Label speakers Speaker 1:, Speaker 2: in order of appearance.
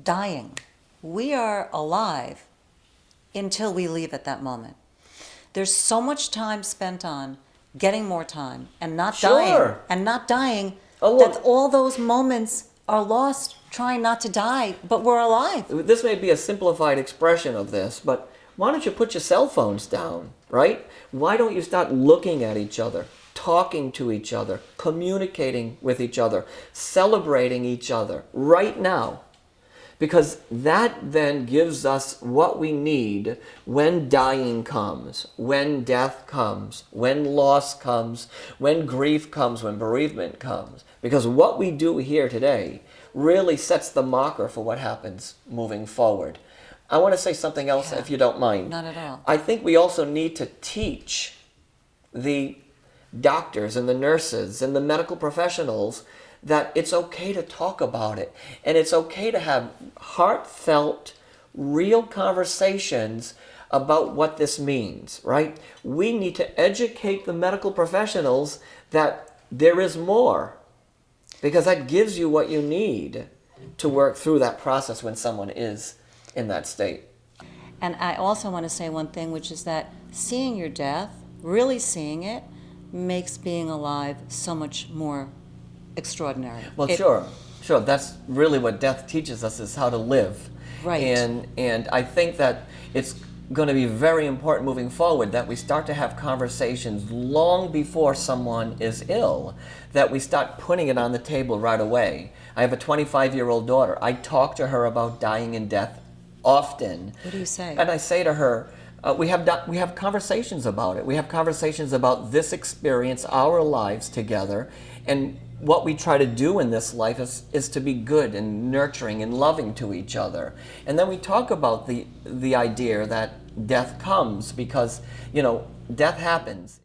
Speaker 1: dying. We are alive until we leave at that moment. There's so much time spent on getting more time and not dying. And not dying, that all those moments are lost trying not to die, but we're alive.
Speaker 2: This may be a simplified expression of this, but why don't you put your cell phones down, right? Why don't you start looking at each other, talking to each other, communicating with each other, celebrating each other right now? Because that then gives us what we need when dying comes, when death comes, when loss comes, when grief comes, when bereavement comes. Because what we do here today really sets the marker for what happens moving forward. I want to say something else, if you don't mind.
Speaker 1: Not at all.
Speaker 2: I think we also need to teach the doctors and the nurses and the medical professionals that it's okay to talk about it, and it's okay to have heartfelt, real conversations about what this means, right? We need to educate the medical professionals that there is more, because that gives you what you need to work through that process when someone is in that state.
Speaker 1: And I also want to say one thing, which is that seeing your death, really seeing it, makes being alive so much more extraordinary.
Speaker 2: Well, sure. That's really what death teaches us, is how to live.
Speaker 1: Right.
Speaker 2: And I think that it's going to be very important moving forward that we start to have conversations long before someone is ill, that we start putting it on the table right away. I have a 25-year-old daughter. I talk to her about dying and death often.
Speaker 1: What do you say?
Speaker 2: And I say to her, we have conversations about it. We have conversations about this experience, our lives together, and what we try to do in this life is to be good and nurturing and loving to each other. And then we talk about the idea that death comes because, death happens.